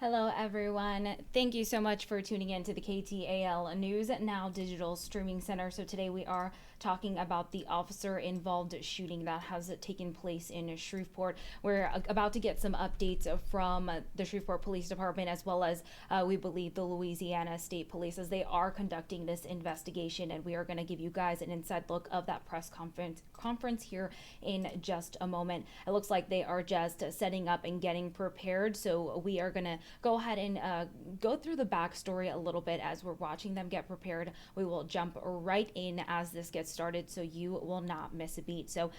Hello, everyone. Thank you so much for tuning in to the KTAL News Now Digital Streaming Center. So today we are talking about the officer-involved shooting that has taken place in Shreveport. We're about to get some updates from the Shreveport Police Department, as well as we believe the Louisiana State Police, as they are conducting this investigation. And we are going to give you guys an inside look of that press conference here in just a moment. It looks like they are just setting up and getting prepared. So we are going to go ahead and go through the backstory a little bit as we're watching them get prepared. We will jump right in as this gets started, so you will not miss a beat. So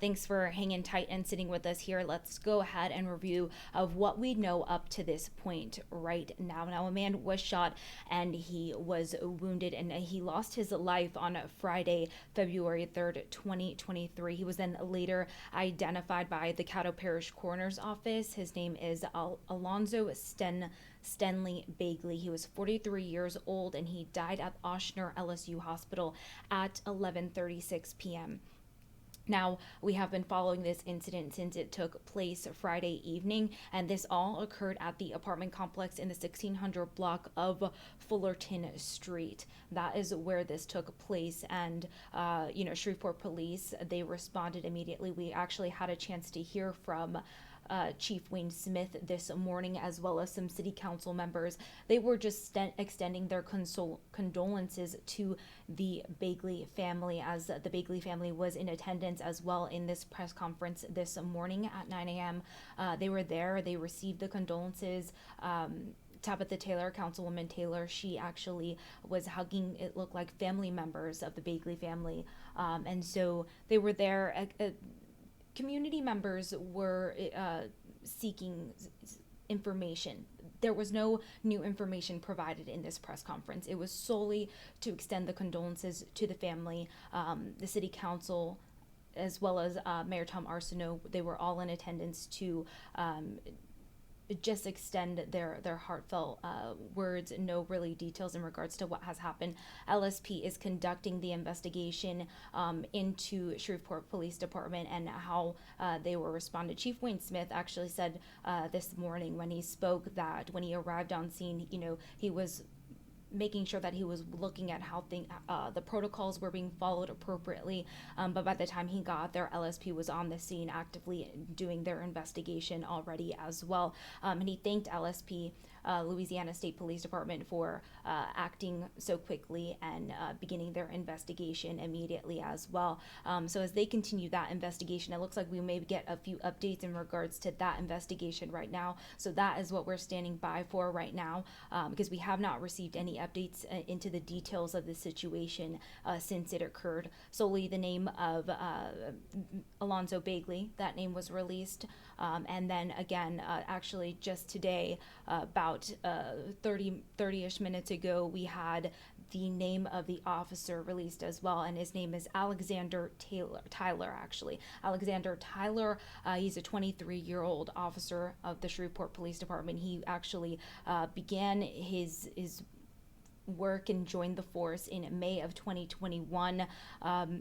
thanks for hanging tight and sitting with us here. Let's go ahead and review of what we know up to this point right now. Now, a man was shot and he was wounded, and he lost his life on Friday, February 3rd, 2023. He was then later identified by the Caddo Parish Coroner's office. His name is Alonzo Stenley Bagley. He was 43 years old, and he died at Ochsner LSU Hospital at 11:36 p.m. Now, we have been following this incident since it took place Friday evening, and this all occurred at the apartment complex in the 1600 block of Fullerton Street. That is where this took place, and Shreveport Police, they responded immediately. We actually had a chance to hear from Chief Wayne Smith this morning, as well as some city council members. They were just extending their condolences to the Bagley family, as the Bagley family was in attendance as well in this press conference this morning at 9 a.m. They were there. They received the condolences. Tabitha Taylor, Councilwoman Taylor, she actually was hugging, it looked like, family members of the Bagley family. And so they were there. Community members were seeking information. There was no new information provided in this press conference. It was solely to extend the condolences to the family. The city council, as well as Mayor Tom Arsenault, they were all in attendance to just extend their heartfelt words. No really details in regards to what has happened. LSP is conducting the investigation into Shreveport Police Department and how they were responded. Chief Wayne Smith actually said this morning when he spoke that when he arrived on scene, he was making sure that he was looking at how the protocols were being followed appropriately. But by the time he got there, LSP was on the scene actively doing their investigation already as well. And he thanked LSP, Louisiana State Police Department, for acting so quickly and beginning their investigation immediately as well. So as they continue that investigation, it looks like we may get a few updates in regards to that investigation right now. So that is what we're standing by for right now, because we have not received any updates into the details of the situation since it occurred. Solely the name of Alonzo Bagley, that name was released. And then again, actually just today, about 30-ish minutes ago, we had the name of the officer released as well, and his name is Alexander Tyler. Alexander Tyler, he's a 23-year-old officer of the Shreveport Police Department. He actually began his work and joined the force in May of 2021,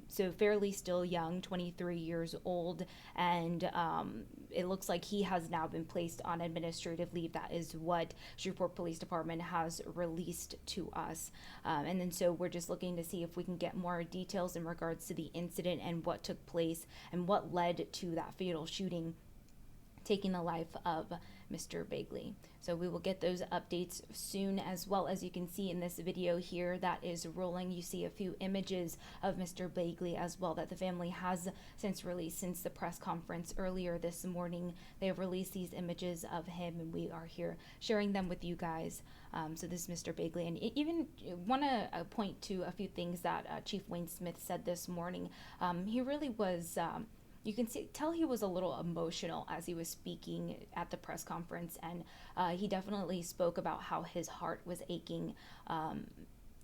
so fairly still young, 23 years old, and it looks like he has now been placed on administrative leave. That is what Shreveport Police Department has released to us, and then so we're just looking to see if we can get more details in regards to the incident and what took place and what led to that fatal shooting taking the life of Mr. Bagley. So we will get those updates soon, as well. As you can see in this video here that is rolling, you see a few images of Mr. Bagley as well that the family has since released since the press conference earlier this morning. They have released these images of him, and we are here sharing them with you guys. So this is Mr. Bagley, and even want to point to a few things that Chief Wayne Smith said this morning. He really was you can tell he was a little emotional as he was speaking at the press conference, and he definitely spoke about how his heart was aching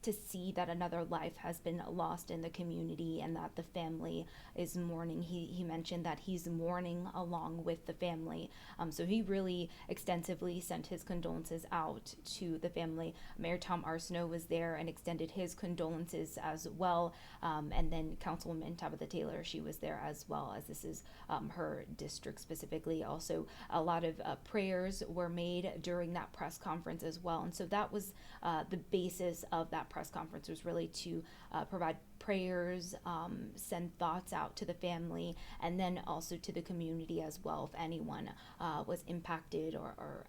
to see that another life has been lost in the community and that the family is mourning. He mentioned that he's mourning along with the family. So he really extensively sent his condolences out to the family. Mayor Tom Arsenault was there and extended his condolences as well. And then Councilwoman Tabitha Taylor, she was there as well, as this is her district specifically. Also, a lot of prayers were made during that press conference as well. And so that was the basis of that press conference, was really to provide prayers, send thoughts out to the family, and then also to the community as well, if anyone was impacted or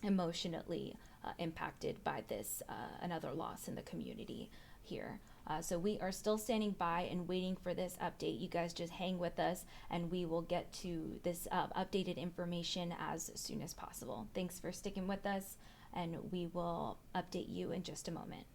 emotionally impacted by this another loss in the community here. So we are still standing by and waiting for this update. You guys just hang with us and we will get to this updated information as soon as possible. Thanks for sticking with us, and we will update you in just a moment.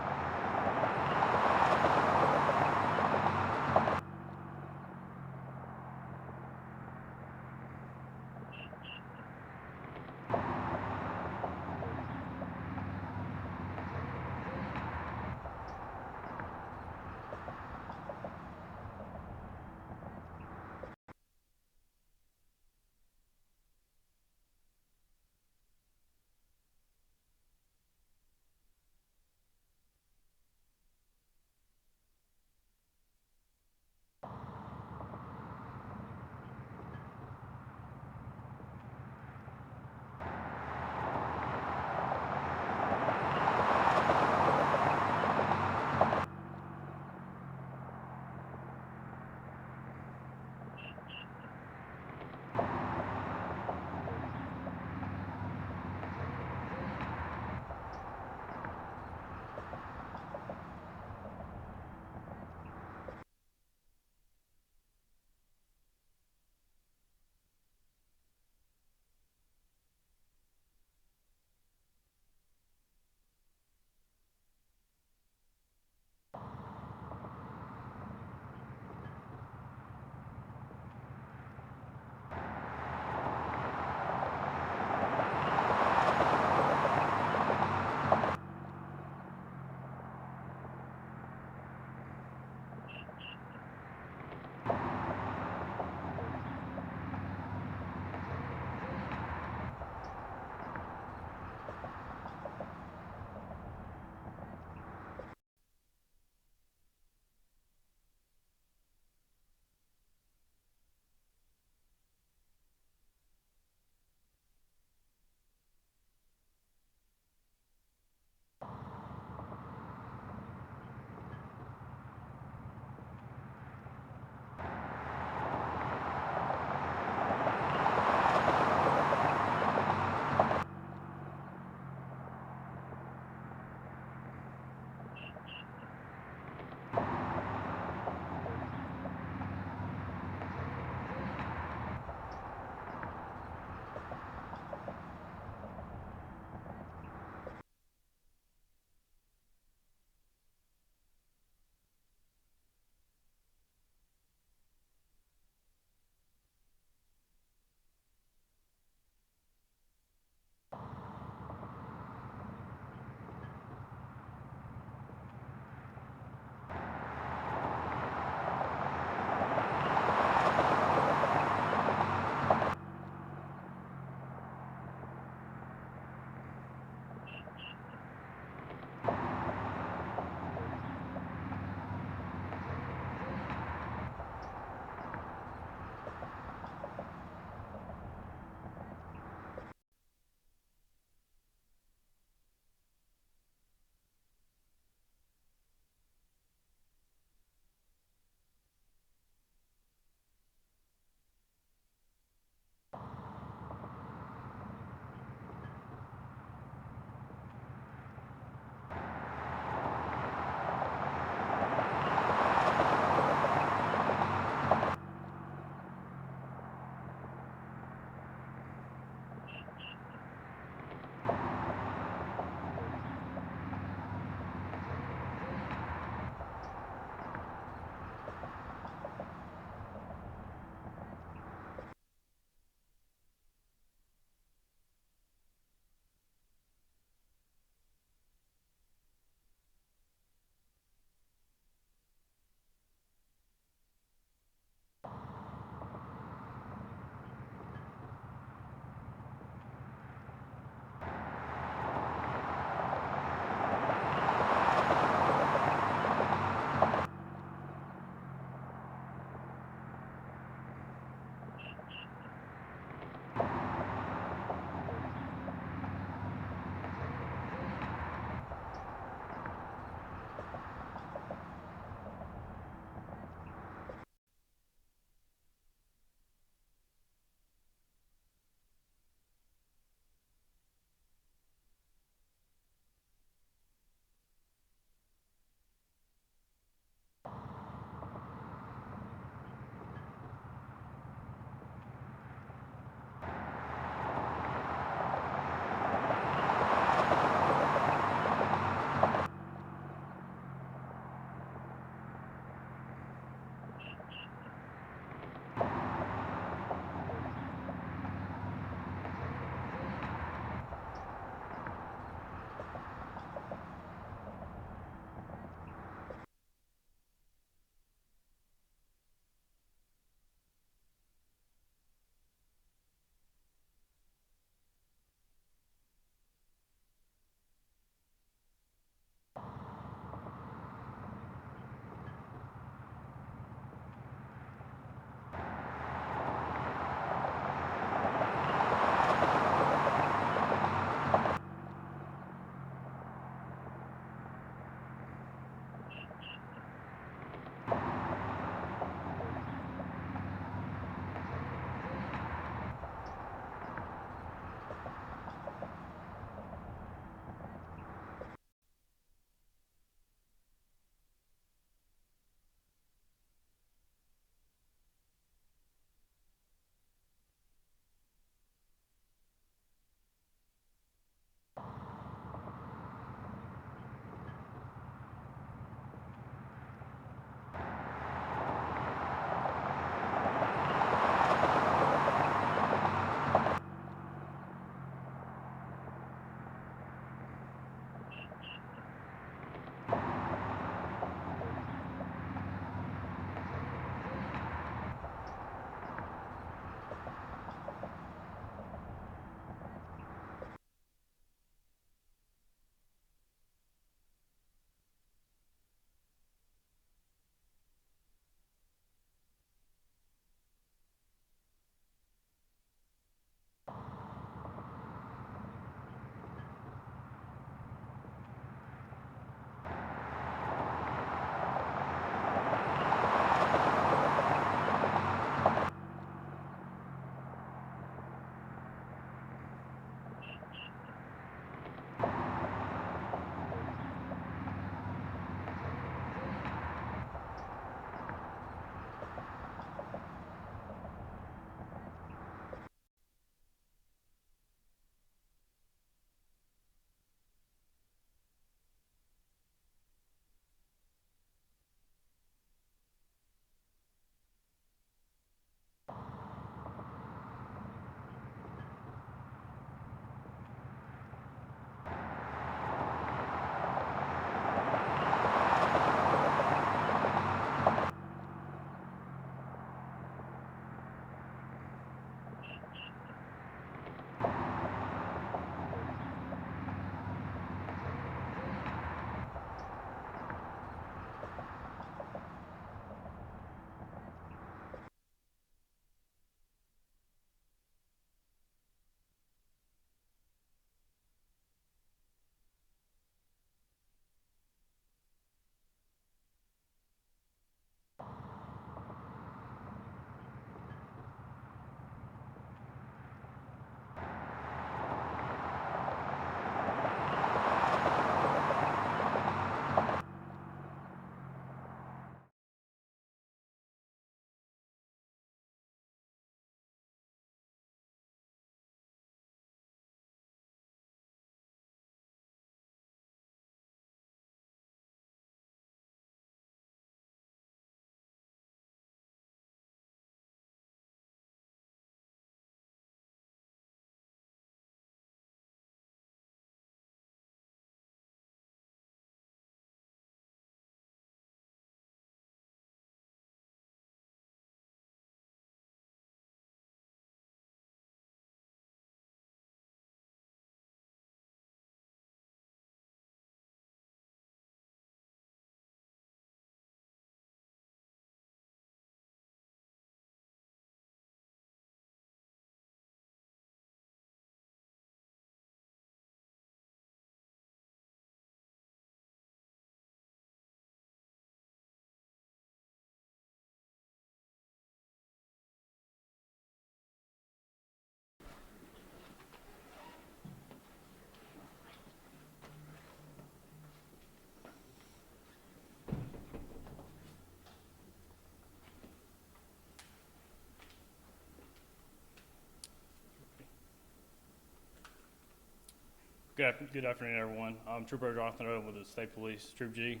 Good afternoon, everyone. I'm Trooper Jonathan Odom with the State Police, Troop G.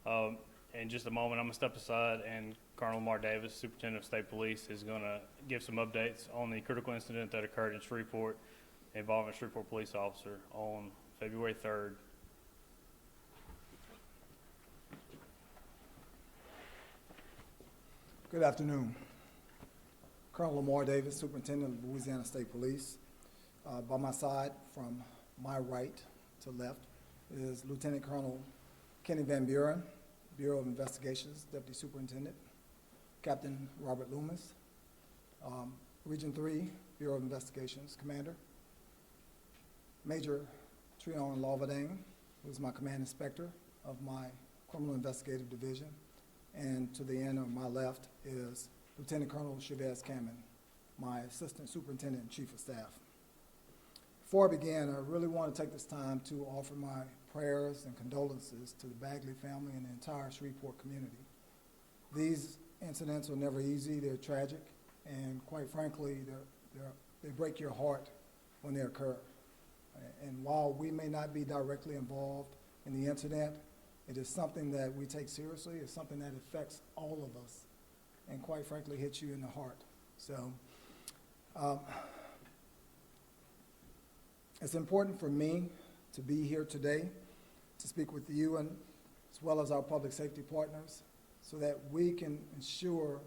In just a moment, I'm going to step aside, and Colonel Lamar Davis, Superintendent of State Police, is going to give some updates on the critical incident that occurred in Shreveport involving a Shreveport police officer on February 3rd. Good afternoon. Colonel Lamar Davis, Superintendent of Louisiana State Police. By my side, from my right to left, is Lieutenant Colonel Kenny Van Buren, Bureau of Investigations, Deputy Superintendent, Captain Robert Loomis, Region 3, Bureau of Investigations Commander, Major Treon Lavadang, who is my command inspector of my Criminal Investigative Division, and to the end of my left is Lieutenant Colonel Chavez Cameron, my Assistant Superintendent and Chief of Staff. Before I begin, I really want to take this time to offer my prayers and condolences to the Bagley family and the entire Shreveport community. These incidents are never easy, they're tragic, and quite frankly, they break your heart when they occur. And while we may not be directly involved in the incident, it is something that we take seriously. It's something that affects all of us and quite frankly hits you in the heart. So it's important for me to be here today to speak with you and as well as our public safety partners so that we can ensure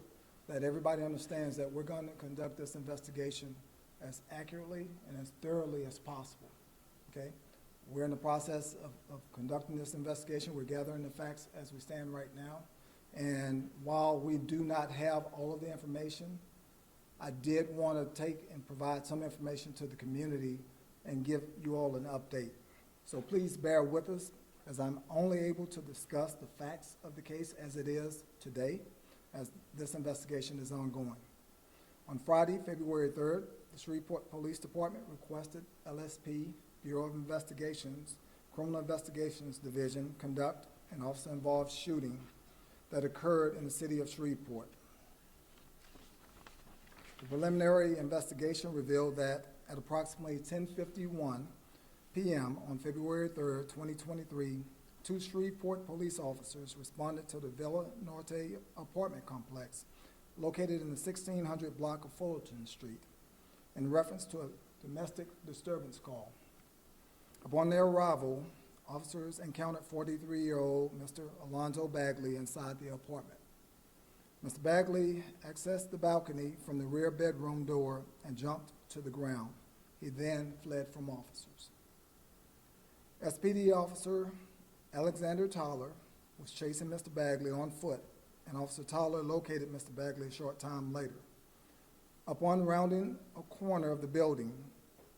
that everybody understands that we're going to conduct this investigation as accurately and as thoroughly as possible, okay? We're in the process of conducting this investigation. We're gathering the facts as we stand right now. And while we do not have all of the information, I did want to take and provide some information to the community and give you all an update. So please bear with us as I'm only able to discuss the facts of the case as it is today, as this investigation is ongoing. On Friday, February 3rd, the Shreveport Police Department requested LSP, Bureau of Investigations, Criminal Investigations Division, conduct an officer-involved shooting that occurred in the city of Shreveport. The preliminary investigation revealed that at approximately 10:51 p.m. on February 3rd, 2023, two Shreveport police officers responded to the Villa Norte apartment complex located in the 1600 block of Fullerton Street in reference to a domestic disturbance call. Upon their arrival, officers encountered 43-year-old Mr. Alonzo Bagley inside the apartment. Mr. Bagley accessed the balcony from the rear bedroom door and jumped to the ground. He then fled from officers. SPD officer Alexander Tyler was chasing Mr. Bagley on foot, and Officer Tyler located Mr. Bagley a short time later. Upon rounding a corner of the building,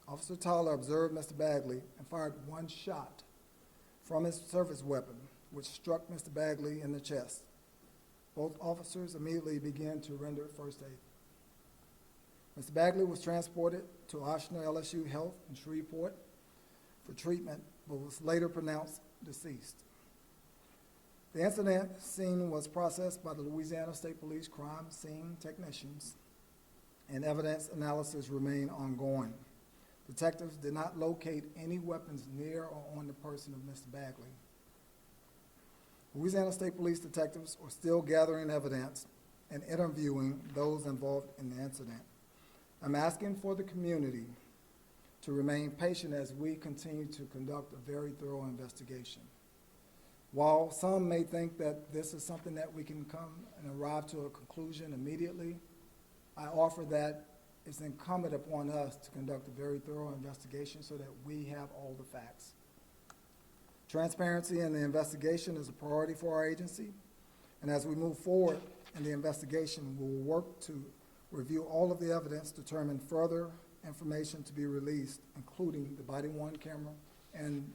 Officer Tyler observed Mr. Bagley and fired one shot from his service weapon, which struck Mr. Bagley in the chest. Both officers immediately began to render first aid. Mr. Bagley was transported to Ochsner LSU Health in Shreveport for treatment, but was later pronounced deceased. The incident scene was processed by the Louisiana State Police crime scene technicians, and evidence analysis remained ongoing. Detectives did not locate any weapons near or on the person of Mr. Bagley. Louisiana State Police detectives are still gathering evidence and interviewing those involved in the incident. I'm asking for the community to remain patient as we continue to conduct a very thorough investigation. While some may think that this is something that we can come and arrive to a conclusion immediately, I offer that it's incumbent upon us to conduct a very thorough investigation so that we have all the facts. Transparency in the investigation is a priority for our agency, and as we move forward in the investigation, we will work to review all of the evidence, determine further information to be released, including the body-worn camera and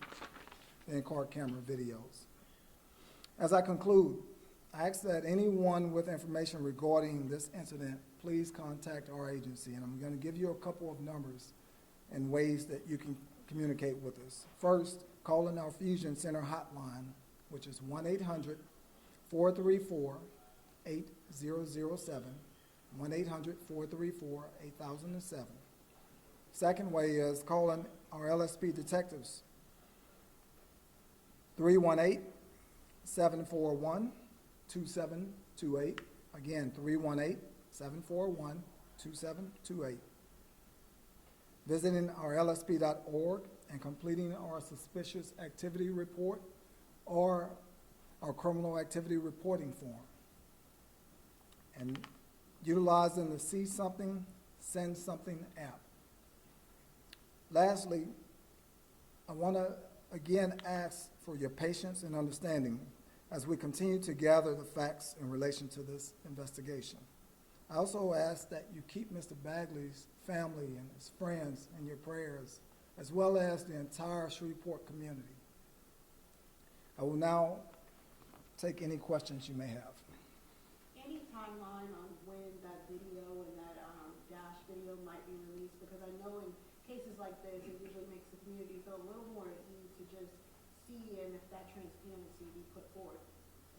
the in-car camera videos. As I conclude, I ask that anyone with information regarding this incident, please contact our agency, and I'm going to give you a couple of numbers and ways that you can communicate with us. First, call in our Fusion Center hotline, which is 1-800-434-8007, 1-800-434-8007. Second way is calling our LSP detectives, 318-741-2728. Again, 318-741-2728. Visiting our lsp.org and completing our suspicious activity report or our criminal activity reporting form. And utilizing the See Something, Send Something app. Lastly, I want to again ask for your patience and understanding as we continue to gather the facts in relation to this investigation. I also ask that you keep Mr. Bagley's family and his friends in your prayers, as well as the entire Shreveport community. I will now take any questions you may have. Any timeline on when that video and that dash video might be released? Because I know in cases like this, it usually makes the community feel a little more at ease to just see and if that transparency be put forth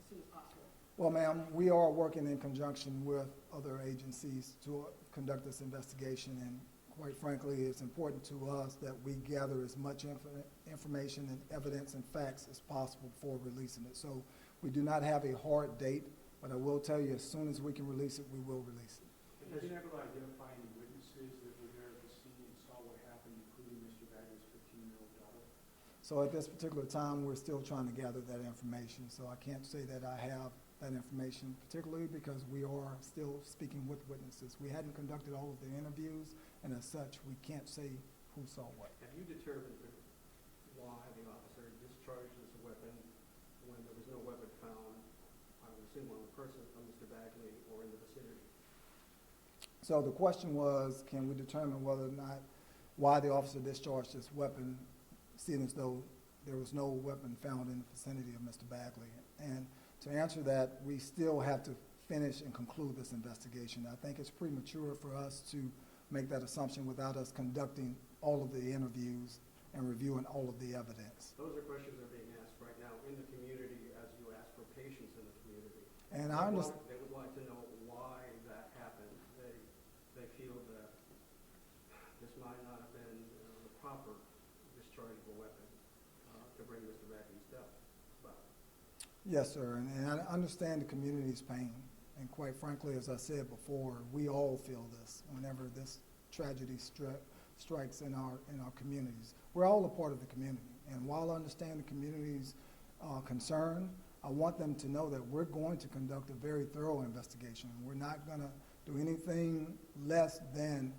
as soon as possible. Well, ma'am, we are working in conjunction with other agencies to conduct this investigation, and quite frankly, it's important to us that we gather as much information and evidence and facts as possible before releasing it. So we do not have a hard date, but I will tell you, as soon as we can release it, we will release it. Have you been able to identify any witnesses that were there at the scene and saw what happened, including Mr. Bagley's 15-year-old daughter? So at this particular time, we're still trying to gather that information, so I can't say that I have that information, particularly because we are still speaking with witnesses. We hadn't conducted all of the interviews, and as such, we can't say who saw what. Have you determined why the officer discharged this weapon when there was no weapon found, I would assume, on the person of Mr. Bagley or in the vicinity? So the question was, can we determine whether or not, why the officer discharged this weapon, seeing as though there was no weapon found in the vicinity of Mr. Bagley? And to answer that, we still have to finish and conclude this investigation. I think it's premature for us to make that assumption without us conducting all of the interviews and reviewing all of the evidence. Those are questions that are being asked right now in the community as you ask for patience in the community. And I understand. They would like to know why that happened. They feel that this might not have been the proper discharge of a weapon to bring Mr. Bagley's death about. Yes, sir, and I understand the community's pain. And quite frankly, as I said before, we all feel this whenever this tragedy strikes in our communities. We're all a part of the community, and while I understand the community's concern, I want them to know that we're going to conduct a very thorough investigation. We're not going to do anything less than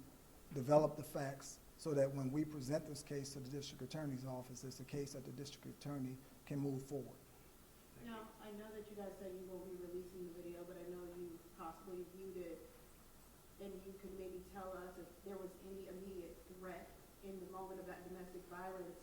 develop the facts so that when we present this case to the district attorney's office, it's a case that the district attorney can move forward. Now, I know that you guys said you will be releasing the video, but I know you possibly viewed it, and you could maybe tell us if there was any immediate threat in the moment of that domestic violence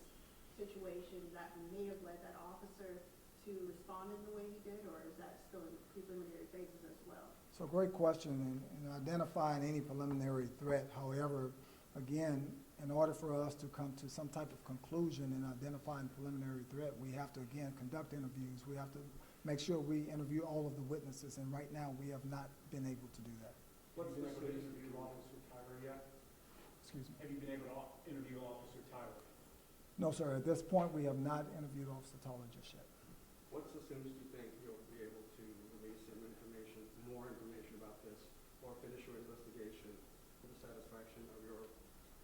situation that may have led that officer to respond in the way he did, or is that still in preliminary phases as well? So great question, and identifying any preliminary threat. However, again, in order for us to come to some type of conclusion in identifying preliminary threat, we have to, again, conduct interviews. We have to make sure we interview all of the witnesses, and right now we have not been able to do that. What's the able to interview Officer Tyler yet? Excuse me. Have you been able to interview Officer Tyler? No, sir. At this point, we have not interviewed Officer Toller just yet. What's the soonest you think you'll be able to release some information, more information about this, or finish your investigation to the satisfaction of your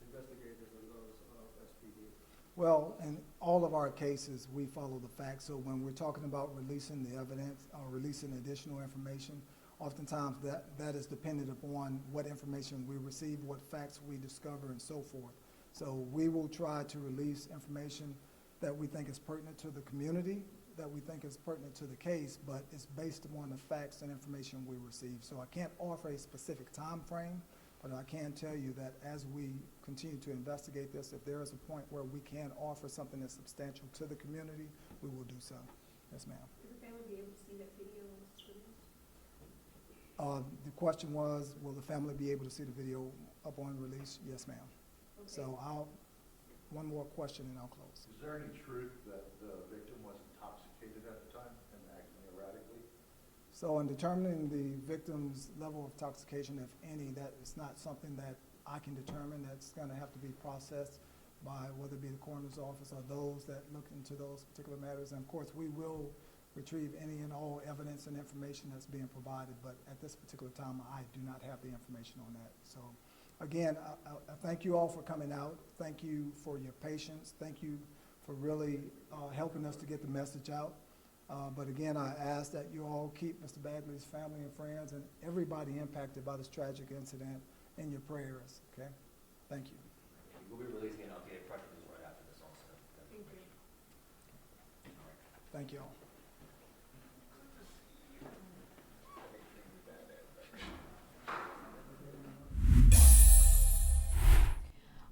investigators and those of SPD? Well, in all of our cases, we follow the facts. So when we're talking about releasing the evidence or releasing additional information, oftentimes that is dependent upon what information we receive, what facts we discover, and so forth. So we will try to release information that we think is pertinent to the community, that we think is pertinent to the case, but it's based upon the facts and information we receive. So I can't offer a specific time frame, but I can tell you that as we continue to investigate this, if there is a point where we can offer something that's substantial to the community, we will do so. Yes, ma'am. Will the family be able to see that video when it's released? The question was, will the family be able to see the video upon release? Yes, ma'am. Okay. So one more question and I'll close. Is there any truth that the victim was intoxicated at the time and acting erratically? So in determining the victim's level of intoxication, if any, that is not something that I can determine that's going to have to be processed by whether it be the coroner's office or those that look into those particular matters. And of course, we will retrieve any and all evidence and information that's being provided, but at this particular time, I do not have the information on that. So again, I thank you all for coming out. Thank you for your patience. Thank you for really helping us to get the message out. But again, I ask that you all keep Mr. Bagley's family and friends and everybody impacted by this tragic incident in your prayers, okay? Thank you. We'll be releasing an updated press release right after this also. Thank you. Thank you all.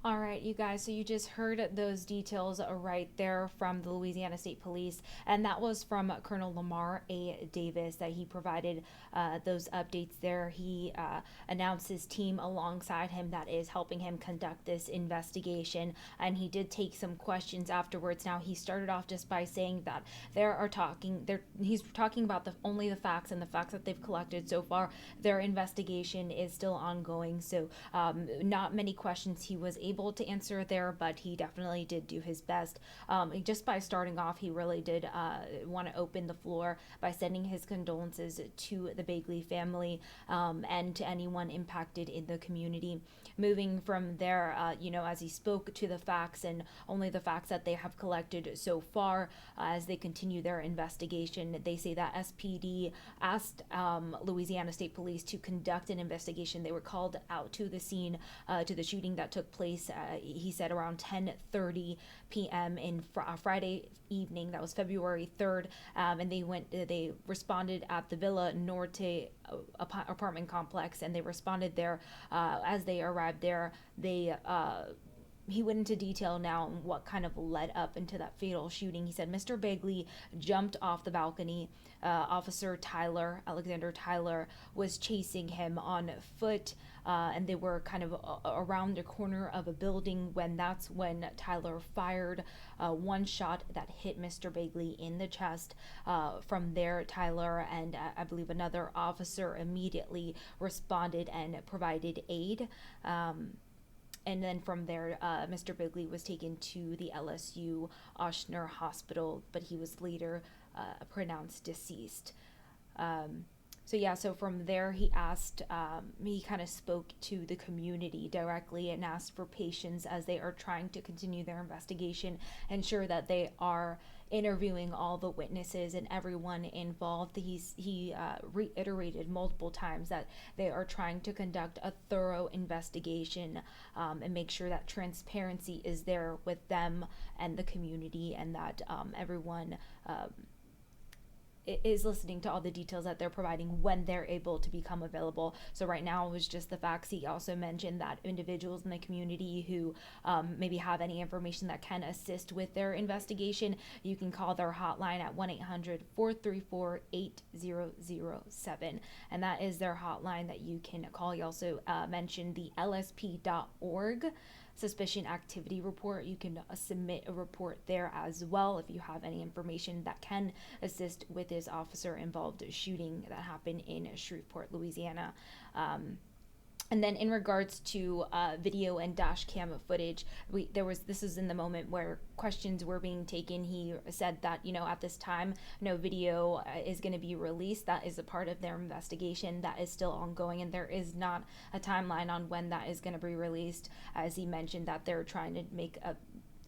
All right, you guys, so you just heard those details right there from the Louisiana State Police, and that was from Colonel Lamar A. Davis that he provided those updates there. He announced his team alongside him that is helping him conduct this investigation, and he did take some questions afterwards. Now, he started off just by saying that he's talking about only the facts and the facts that they've collected so far. Their investigation is still ongoing, so not many questions he was able to answer there, but he definitely did do his best. Just by starting off, he really did want to open the floor by sending his condolences to the Bagley family and to anyone impacted in the community. Moving from there, as he spoke to the facts and only the facts that they have collected so far as they continue their investigation, they say that SPD asked Louisiana State Police to conduct an investigation. They were called out to the scene to the shooting that took place. He said around 10:30 p.m. in Friday evening. That was February 3rd, and they responded at the Villa Norte apartment complex, and they responded there. As they arrived there, he went into detail now on what kind of led up into that fatal shooting. He said Mr. Bagley jumped off the balcony. Officer Alexander Tyler, was chasing him on foot, and they were kind of around the corner of a building when Tyler fired one shot that hit Mr. Bagley in the chest. From there, Tyler and I believe another officer immediately responded and provided aid. And then from there, Mr. Bagley was taken to the LSU Ochsner Hospital, but he was later pronounced deceased. So from there, he kind of spoke to the community directly and asked for patience as they are trying to continue their investigation, ensure that they are interviewing all the witnesses and everyone involved. He reiterated multiple times that they are trying to conduct a thorough investigation and make sure that transparency is there with them and the community, and that everyone is listening to all the details that they're providing when they're able to become available. So right now it was just the facts. He also mentioned that individuals in the community who maybe have any information that can assist with their investigation, you can call their hotline at 1-800-434-8007. And that is their hotline that you can call. He also mentioned the lsp.org suspicion activity report. You can submit a report there as well if you have any information that can assist with this officer involved shooting that happened in Shreveport, Louisiana. And then in regards to video and dash cam footage, this is in the moment where questions were being taken. He said that, at this time, no video is going to be released. That is a part of their investigation that is still ongoing, and there is not a timeline on when that is going to be released. As he mentioned, that they're trying to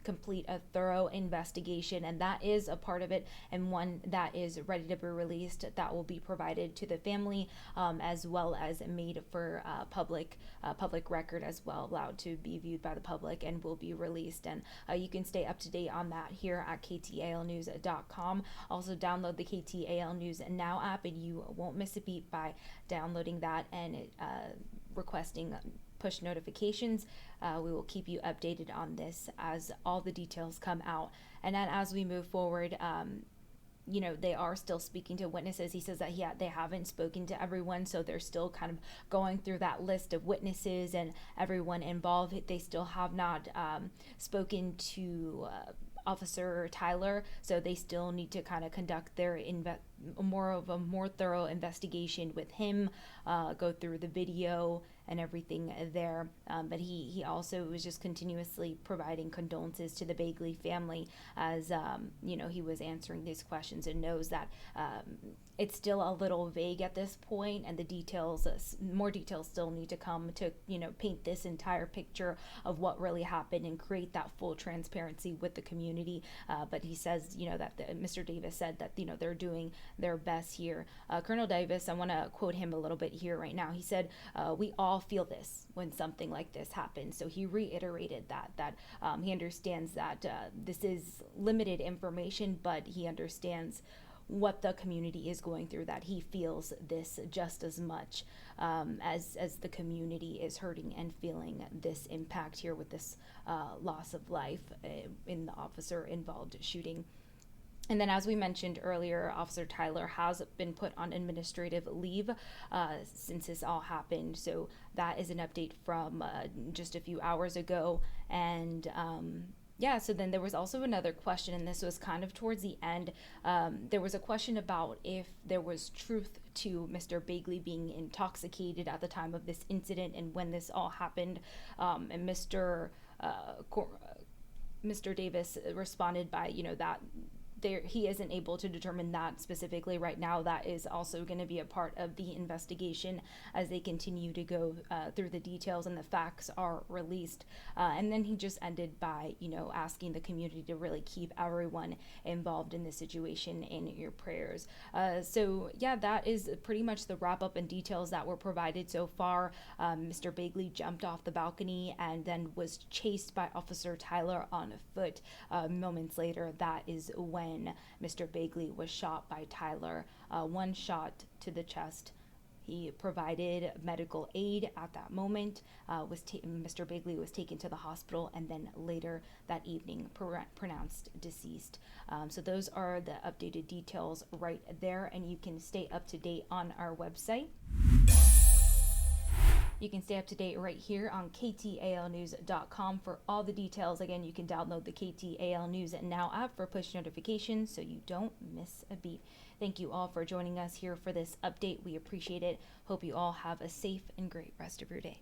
complete a thorough investigation, and that is a part of it, and one that is ready to be released that will be provided to the family, as well as made for public record as well, allowed to be viewed by the public, and will be released. And you can stay up to date on that here at ktalnews.com. Also download the KTAL News Now app, and you won't miss a beat by downloading that and requesting push notifications. We will keep you updated on this as all the details come out. And then as we move forward, they are still speaking to witnesses. He says that they haven't spoken to everyone, so they're still kind of going through that list of witnesses and everyone involved. They still have not spoken to Officer Tyler, so they still need to kind of conduct their more thorough investigation with him, go through the video and everything there. But he also was just continuously providing condolences to the Bagley family as, he was answering these questions, and knows that it's still a little vague at this point, and the details, more details still need to come to, paint this entire picture of what really happened and create that full transparency with the community. But he says, that Mr. Davis said that, they're doing their best here. Colonel Davis, I want to quote him a little bit here right now. He said, we all feel this when something like this happens. So he reiterated that he understands that this is limited information, but he understands what the community is going through, that he feels this just as much as the community is hurting and feeling this impact here with this loss of life in the officer involved shooting. And then, as we mentioned earlier, Officer Tyler has been put on administrative leave since this all happened. So that is an update from just a few hours ago. And so then there was also another question, and this was kind of towards the end. There was a question about if there was truth to Mr. Bagley being intoxicated at the time of this incident and when this all happened. And Mr. Davis responded by, that he isn't able to determine that specifically right now. That is also going to be a part of the investigation as they continue to go through the details and the facts are released. And then he just ended by, asking the community to really keep everyone involved in this situation in your prayers. That is pretty much the wrap up and details that were provided so far. Mr. Bagley jumped off the balcony and then was chased by Officer Tyler on foot. Moments later, that is when Mr. Bagley was shot by Tyler, one shot to the chest. He provided medical aid at that moment. Mr. Bagley was taken to the hospital and then later that evening pronounced deceased. So those are the updated details right there, and you can stay up to date on our website. You can stay up to date right here on ktalnews.com for all the details. Again, you can download the KTAL News Now app for push notifications so you don't miss a beat. Thank you all for joining us here for this update. We appreciate it. Hope you all have a safe and great rest of your day.